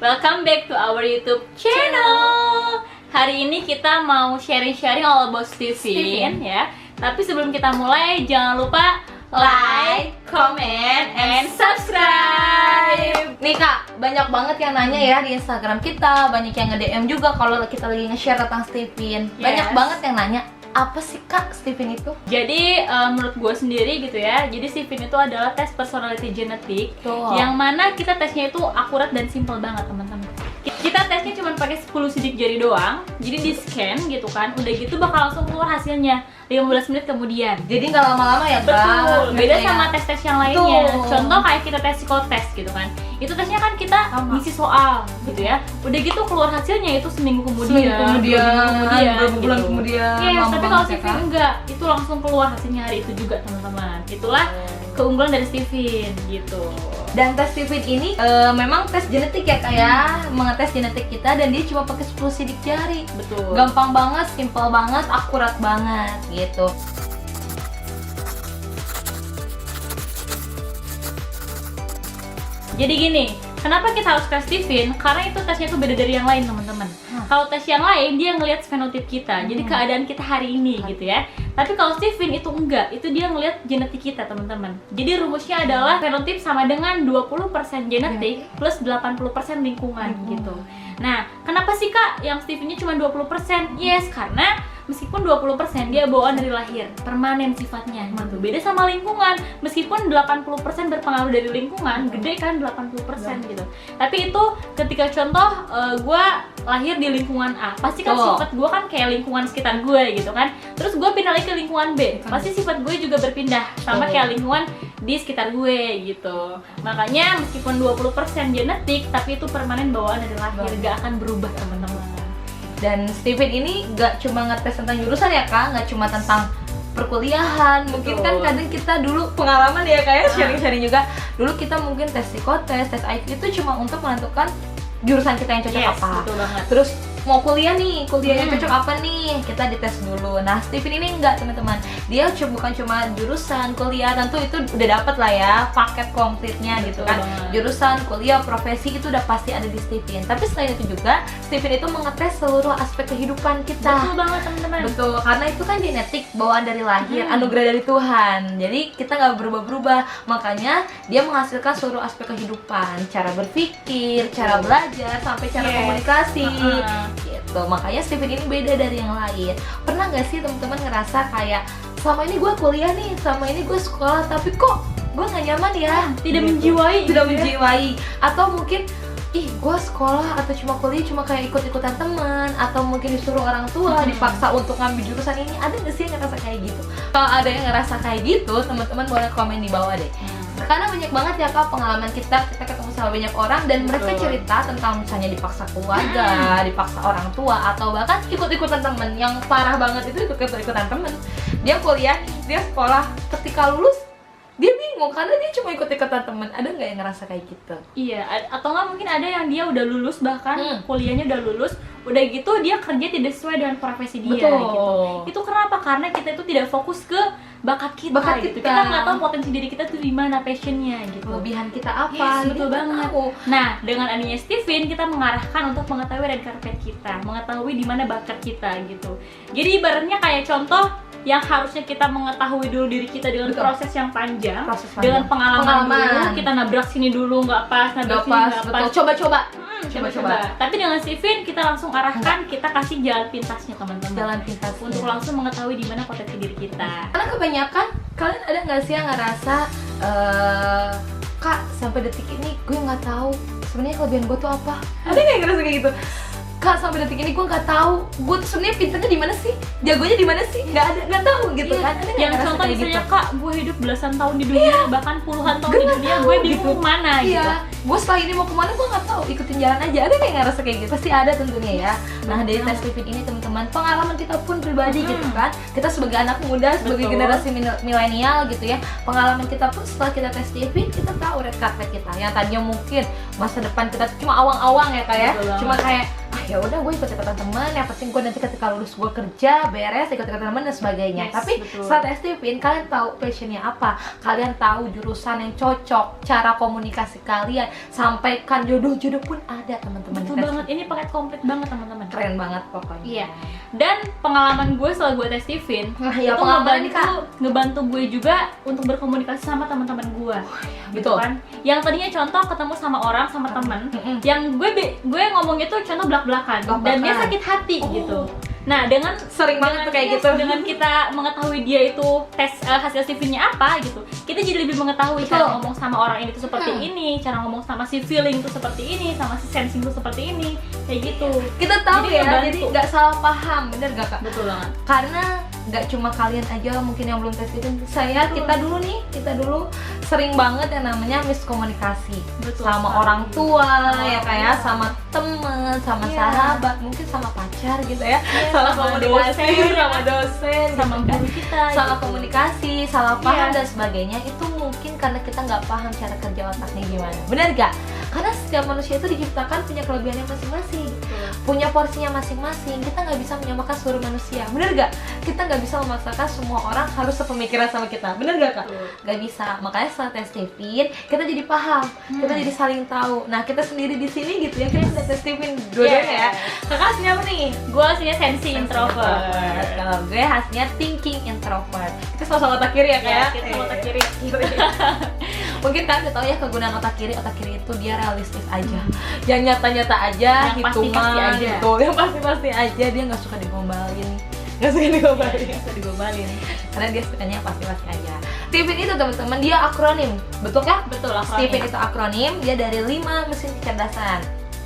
Welcome back to our YouTube channel. Hari ini kita mau sharing-sharing all about Steven ya. Tapi sebelum kita mulai, jangan lupa like, comment, and subscribe. Nih Kak, banyak banget yang nanya ya di Instagram kita, banyak yang nge-DM juga kalau kita lagi nge-share tentang Steven. Banyak banget yang nanya, apa sih Kak Steven itu? Jadi menurut gue sendiri gitu ya, jadi Steven itu adalah tes personality genetik yang mana kita tesnya itu akurat dan simple banget teman-teman. Kita tesnya cuma pakai 10 sidik jari doang, jadi di scan gitu kan, udah gitu bakal langsung keluar hasilnya 15 menit kemudian. Jadi nggak lama-lama ya Kak? Betul, beda sama tes-tes yang lainnya. Contoh kayak kita tes psikotes gitu kan, itu tesnya kan kita ngisi soal gitu ya, udah gitu keluar hasilnya itu seminggu kemudian, beberapa bulan gitu. kemudian. Yes, tapi kalau Steven enggak, itu langsung keluar hasilnya hari itu juga teman-teman. Itulah keunggulan dari Steven gitu. Dan tes Steven ini memang tes genetik ya Kak ya, mengetes genetik kita dan dia cuma pakai 10 sidik jari. Betul. Gampang banget, simple banget, akurat banget gitu. Jadi gini, kenapa kita harus tes Steven? Karena itu tesnya itu beda dari yang lain teman-teman. Kalau tes yang lain dia ngelihat fenotip kita, jadi keadaan kita hari ini gitu ya. Tapi kalau Steven itu enggak, itu dia ngelihat genetik kita teman-teman. Jadi rumusnya adalah fenotip sama dengan 20% genetik plus 80% lingkungan gitu. Nah, kenapa sih Kak yang Stevennya cuma 20%? Yes, karena meskipun 20% dia bawaan dari lahir, permanen sifatnya gitu. Beda sama lingkungan, meskipun 80% berpengaruh dari lingkungan, gede kan 80% gitu. Tapi itu ketika contoh gue lahir di lingkungan A, pasti kan sifat gue kan kayak lingkungan sekitar gue gitu kan. Terus gue pindah lagi ke lingkungan B, pasti sifat gue juga berpindah sama kayak lingkungan di sekitar gue gitu. Makanya meskipun 20% genetik, tapi itu permanen bawaan dari lahir, gak akan berubah teman-teman. Dan Steven ini gak cuma ngetes tentang jurusan ya Kak, gak cuma tentang perkuliahan. Mungkin kan kadang kita dulu pengalaman ya Kak ya, sharing-sharing juga. Dulu kita mungkin tes psikotes, tes IQ itu cuma untuk menentukan jurusan kita yang cocok apa. Betul banget. Terus mau kuliah nih, kuliahnya cocok apa nih, kita dites dulu. Nah Steven ini enggak teman-teman, dia bukan cuma jurusan, kuliah, tentu itu udah dapet lah ya paket komplitnya gitu kan. Jurusan, kuliah, profesi itu udah pasti ada di Steven. Tapi selain itu juga Steven itu mengetes seluruh aspek kehidupan kita. Betul banget teman-teman. Betul, karena itu kan genetik, bawaan dari lahir, anugerah dari Tuhan. Jadi kita nggak berubah-berubah, makanya dia menghasilkan seluruh aspek kehidupan, cara berpikir, cara belajar, sampai cara komunikasi. Gitu. Makanya Steven ini beda dari yang lain. Pernah nggak sih teman-teman ngerasa kayak selama ini gue kuliah nih, selama ini gue sekolah, tapi kok gue nggak nyaman ya, tidak menjiwai, atau mungkin ih gue sekolah atau cuma kuliah cuma kayak ikut-ikutan teman, atau mungkin disuruh orang tua dipaksa untuk ngambil jurusan ini. Ada nggak sih yang ngerasa kayak gitu? Kalau ada yang ngerasa kayak gitu, teman-teman boleh komen di bawah deh. Karena banyak banget ya Kak pengalaman kita ketemu sama banyak orang dan mereka cerita tentang misalnya dipaksa keluarga, dipaksa orang tua, atau bahkan ikut-ikutan temen. Yang parah banget itu ikut-ikutan temen. Dia kuliah, dia sekolah, ketika lulus dia bingung karena dia cuma ikut-ikutan temen. Ada nggak yang ngerasa kayak gitu? Iya, atau nggak mungkin ada yang dia udah lulus, bahkan kuliahnya udah lulus, udah gitu dia kerja tidak sesuai dengan profesi dia gitu. Itu kenapa? Karena kita itu tidak fokus ke bakat kita gitu. Kita nggak tahu potensi diri kita tuh di mana, passionnya gitu. Kelebihan kita apa? Betul banget. Nah, dengan adanya Steven kita mengarahkan untuk mengetahui red carpet kita, mengetahui di mana bakat kita gitu. Jadi ibaratnya kayak contoh yang harusnya kita mengetahui dulu diri kita dengan proses yang panjang, dengan pengalaman dulu, kita nabrak sini dulu nggak pas, nabrak sini nggak pas, coba-coba. Tapi dengan Steven kita langsung arahkan, kita kasih jalan pintasnya teman-teman. Jalan pintas untuk langsung mengetahui di mana potensi diri kita. Karena kebanyakan kalian ada nggak sih yang ngerasa Kak sampai detik ini gue nggak tahu sebenarnya kelebihan gue tuh apa? Ada nggak yang ngerasa kayak gitu? Kak sampai detik ini gue nggak tahu gue tuh sebenarnya pintarnya di mana sih, jagonya di mana sih, nggak tahu gitu kan. Ada yang contoh misalnya gitu? Kak gue hidup belasan tahun di dunia, bahkan puluhan tahun di dunia, gue bingung mana gitu. Gue setelah ini mau kemana gue nggak tahu, ikutin jalan aja. Ada nggak yang ngerasa kayak gitu? Pasti ada tentunya ya. Nah dari tes Steven ini teman-teman, pengalaman kita pun pribadi gitu kan, kita sebagai anak muda, sebagai generasi milenial gitu ya, pengalaman kita pun setelah kita tes Steven, kita tahu red carpet kita yang tadinya mungkin masa depan kita cuma awang-awang ya Kak ya, cuma kayak ya udah gue ikut-ikutan teman, yang penting gue nanti ketika lulus gue kerja beres, ikut-ikutan teman dan sebagainya. Yes, Tapi betul. saat Stephen, kalian tahu passionnya apa, kalian tahu jurusan yang cocok, cara komunikasi kalian, sampaikan jodoh-jodoh pun ada teman-teman. Betul banget, ini paket komplit banget teman-teman. Keren banget pokoknya. Iya. Dan pengalaman gue setelah gue tes Stephen, Nah, ya itu pengalaman nih, Kak. ngebantu gue juga untuk berkomunikasi sama teman-teman gue. Gitu betul. kan. Yang tadinya contoh ketemu sama orang, sama temen, Mm-mm. yang gue ngomongnya tuh contoh belak-belakan dan dia sakit hati gitu. Nah, dengan Sering banget tuh kayak yes, gitu. dengan kita mengetahui dia itu tes hasil Stephen-nya apa gitu, kita jadi lebih mengetahui Betul. cara ngomong sama orang ini tuh seperti ini, cara ngomong sama si feeling tuh seperti ini, sama si sensing tuh seperti ini, kayak gitu. Kita tahu Jadi ya, ngebantu. jadi nggak salah paham, bener gak Kak? Betul banget. Karena nggak cuma kalian aja mungkin yang belum tes itu, kita dulu sering banget yang namanya miskomunikasi. Betul sama sekali. orang tua Sama ya orang kayak tua. sama temen, sama Iya. sahabat, mungkin sama pacar gitu ya, salah sama komunikasi, dosen, sama dosen, sama gitu kan. guru kita, salah gitu. komunikasi, salah paham Iya. dan sebagainya. Itu mungkin karena kita nggak paham cara kerja otaknya gimana, benar gak? Karena setiap manusia itu diciptakan punya kelebihannya masing-masing, Betul. punya porsinya masing-masing. Kita nggak bisa menyamakan seluruh manusia, bener gak? Kita nggak bisa memaksakan semua orang harus sepemikiran sama kita, bener gak Kak? Betul. Nggak bisa. Makanya setelah tes Stephen, kita jadi paham, kita jadi saling tahu. Nah, kita sendiri di sini gitu ya, kita udah tes Stephen dua-duanya ya. Kakak hasilnya apa nih? Gue aslinya sensi introvert. Kalau gue hasilnya thinking introvert. Kita sama-sama otak kiri ya Kak ya? Kita otak kiri. Mungkin kalian udah tahu ya kegunaan otak kiri. Otak kiri itu dia realistis aja, yang nyata-nyata aja, Yang pasti-pasti hitungan aja. gitu, yang pasti-pasti aja. Dia nggak suka digombalin, nggak suka digombalin, Bisa digombalin. karena dia sukanya yang pasti-pasti aja. Stephen itu teman-teman dia akronim, betul kah? Betul lah. Stephen itu akronim, dia dari 5 mesin kecerdasan.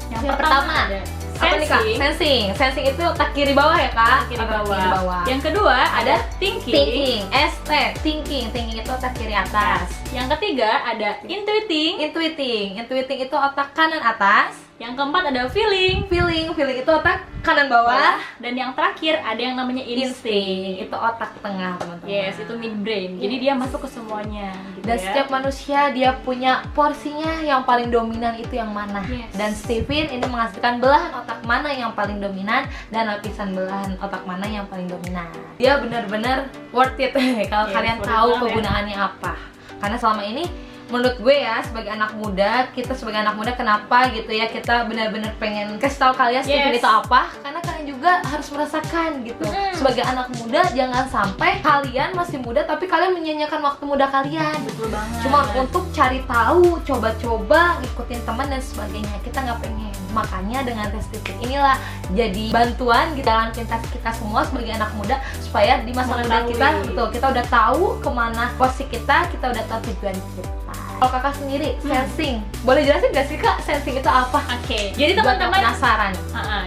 Yang pertama, ada Apa nih Kak? sensing. Sensing itu otak kiri bawah ya Kak? Kiri Otak bawah. Yang kedua ada thinking. Thinking, ST, thinking itu otak kiri atas. Yang ketiga ada intuiting. Intuiting itu otak kanan atas. Yang keempat ada feeling. Feeling itu otak kanan bawah. Dan yang terakhir ada yang namanya insting. Itu otak tengah teman-teman. Yes, itu midbrain. Jadi Yes. dia masuk ke semuanya. Gitu Dan ya. setiap manusia dia punya porsinya yang paling dominan itu yang mana. Yes. Dan Stephen ini menghasilkan belahan otak mana yang paling dominan dan lapisan belahan otak mana yang paling dominan. Dia benar-benar worth it kalau Yes, kalian worth it tahu banget ya. kegunaannya apa. Karena selama ini menurut gue ya sebagai anak muda, kita sebagai anak muda kenapa gitu ya kita benar-benar pengen kasih tahu kalian Stephen Yes. itu apa? Karena kalian juga harus merasakan gitu. Sebagai anak muda jangan sampai kalian masih muda tapi kalian menyanyiakan waktu muda kalian. Betul banget. Cuma untuk cari tahu, coba-coba, ngikutin teman dan sebagainya. Kita nggak pengen. Makanya dengan tes Stephen inilah jadi bantuan gitu dalam pintas kita semua sebagai anak muda supaya di masa muda Mengetahui. kita betul kita udah tahu kemana porsi kita udah tahu tujuan kita. Kalau kakak sendiri sensing, boleh jelasin nggak sih Kak sensing itu apa? Oke. Jadi Buat yang teman-teman, penasaran.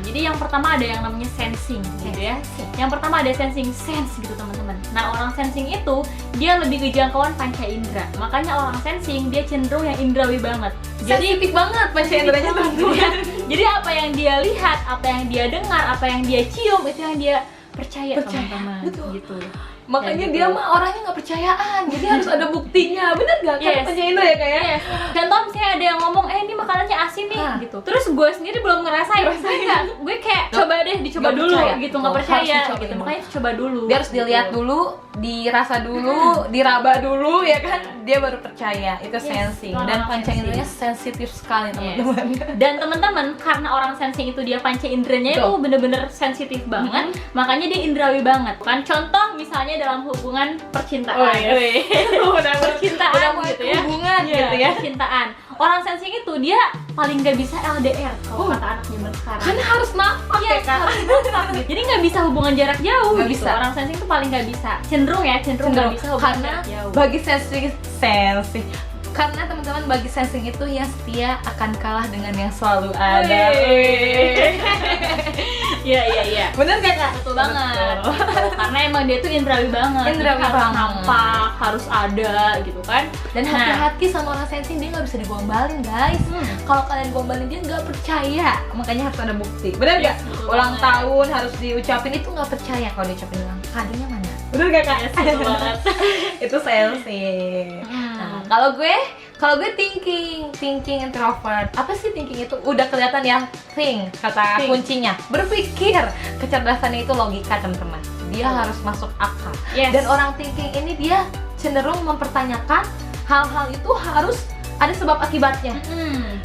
jadi yang pertama ada yang namanya sensing gitu ya. Yang pertama ada sensing sense gitu teman-teman. Nah, orang sensing itu dia lebih ke jangkauan panca indera. Makanya orang sensing dia cenderung yang indrawi banget. Sensitif banget panca inderanya teman-teman. Jadi apa yang dia lihat, apa yang dia dengar, apa yang dia cium itu yang dia percaya teman-teman. betul. Gitu. Makanya Kayak dia gitu. mah orangnya nggak percayaan, jadi harus ada buktinya, bener nggak? Kan Yes. panca indera ya kayak. Yes. Contoh misalnya ada yang ngomong, ini makanannya asin nih, Nah. gitu. Terus gue sendiri belum ngerasain, gue kayak coba deh dicoba Nggak dulu, percaya. gitu, nggak Betul, percaya, harus dicobain gitu. dulu. Makanya coba dulu. Dia harus dilihat gitu. dulu, dirasa dulu, diraba dulu ya kan, dia baru percaya. Itu Yes, sensing. itu Dan orang panca sensing. inderanya sensitif sekali Yes. teman-teman. Dan teman-teman, karena orang sensing itu dia panca inderanya itu Betul. bener-bener sensitif banget, makanya dia indrawi banget. Kan contoh misalnya dalam hubungan percintaan, udah percintaan mulai gitu ya, hubungan Iya, gitu ya. percintaan. Orang sensing itu dia paling nggak bisa LDR kalau Oh. kata anak zaman sekarang. Karena harus napak Iya, ya kan. harus kontak gitu. Jadi nggak bisa hubungan jarak jauh Nggak gitu. bisa. Orang sensing itu paling nggak bisa. Cenderung nggak bisa hubungan Karena jarak jauh. bagi sensing karena teman-teman bagi sensing itu yang setia akan kalah dengan yang selalu ada. Wih. Iya. Bener gak Kak? Betul banget. Betul. Gitu. Karena emang dia tuh indrawi banget. Jadi Indrawi harus banget. nampak, harus ada gitu kan. Dan Nah. hati-hati sama orang sensing, dia nggak bisa digombalin guys. Kalau kalian gombalin dia nggak percaya, makanya harus ada bukti. Bener Yes, gak? betul Ulang banget. tahun harus diucapin, itu nggak percaya kalau diucapin ulang. Kadonya mana? Bener gak Kak? Yes, betul banget. Itu sensing. Hmm. Nah, kalau gue Kalau gue thinking introvert. Apa sih thinking itu? Udah kelihatan ya, think kata Think. kuncinya. Berpikir. Kecerdasannya itu logika, teman-teman. Dia harus masuk akal. Yes. Dan orang thinking ini dia cenderung mempertanyakan hal-hal itu harus ada sebab akibatnya.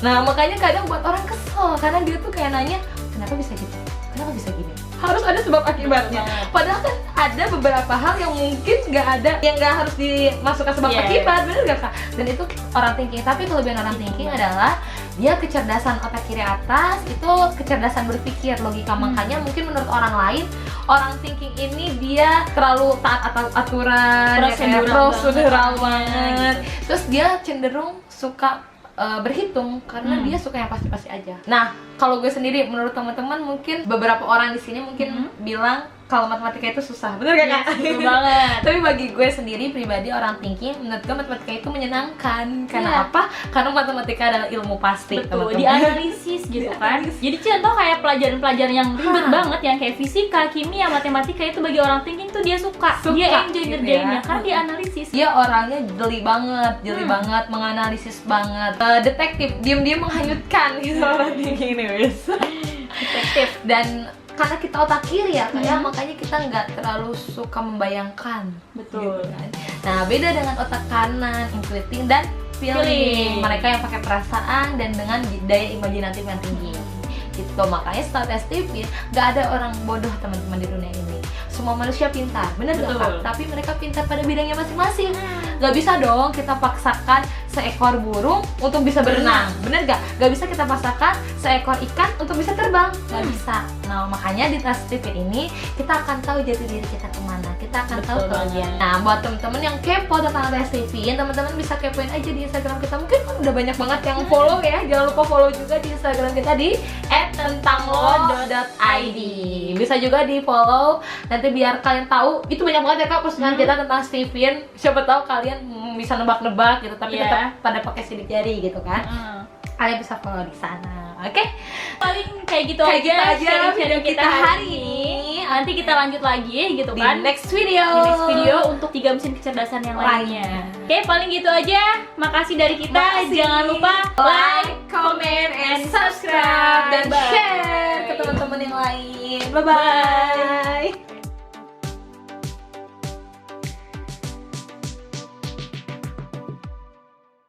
Nah, makanya kadang buat orang kesel karena dia tuh kayak nanya, kenapa bisa gitu? Kenapa bisa gini? Harus ada sebab akibatnya. Padahal kan ada beberapa hal yang mungkin nggak ada, yang nggak harus dimasukkan sebab Yes. akibat, bener gak Kak? Dan itu orang thinking. Tapi kelebihan orang thinking adalah dia kecerdasan otak kiri atas, itu kecerdasan berpikir, logika. Makanya mungkin menurut orang lain, orang thinking ini dia terlalu taat atau aturan, ya, kayak prosedural banget. Terus dia cenderung suka berhitung karena dia suka yang pasti-pasti aja. Nah, kalau gue sendiri, menurut teman-teman mungkin beberapa orang di sini mungkin bilang kalau matematika itu susah, bener gak Kak? Betul banget. Tapi bagi gue sendiri pribadi, orang thinking, menurut gue matematika itu menyenangkan. Karena apa? Karena matematika adalah ilmu pasti. Betul, teman-teman. dianalisis gitu kan. Jadi contoh kayak pelajaran-pelajaran yang ribet banget, yang kayak fisika, kimia, matematika, itu bagi orang thinking tuh dia suka dia enjoy gitu ngerjainnya ya. karena dia analisis. Dia orangnya jeli banget, menganalisis banget. Detektif, diam-diam menghanyutkan gitu orang thinking ini, wis. Detektif. Dan karena kita otak kiri ya, kayak makanya kita nggak terlalu suka membayangkan. Betul. Gitu kan. Nah, beda dengan otak kanan, intuiting dan feeling. Mereka yang pakai perasaan dan dengan daya imajinatif yang tinggi. Gitu, makanya setelah tes TV, nggak ada orang bodoh teman-teman di dunia ini. Semua manusia pintar, bener gak Kak? Tapi mereka pintar pada bidangnya masing-masing. Gak bisa dong kita paksakan seekor burung untuk bisa berenang, bener gak? Gak bisa kita paksakan seekor ikan untuk bisa terbang, gak bisa. Nah, makanya di tes TV ini kita akan tahu jati diri kita kemana, kita akan tahu kelebihan. Nah, buat temen-temen yang kepo tentang tes TV, temen-temen bisa kepoin aja di Instagram kita. Mungkin kan udah banyak banget yang follow ya. Jangan lupa follow juga di Instagram kita di @tentanglo.id. Bisa juga di follow, nanti biar kalian tahu. Itu banyak banget ya Kak postingan kita tentang Steven. Siapa tahu kalian bisa nebak-nebak gitu, tapi tetap pada pakai sidik jari gitu kan. Kalian bisa follow di sana. Oke? Paling kayak gitu Kayak aja, gitu aja sharing-sharing video kita hari ini. Nanti kita lanjut lagi gitu Di kan next video. di next video untuk 3 mesin kecerdasan yang lainnya. Oke, paling gitu aja. Makasih dari kita. Makasih. Jangan lupa like, comment, and subscribe dan Bye. share ke teman-teman yang lain. Bye bye.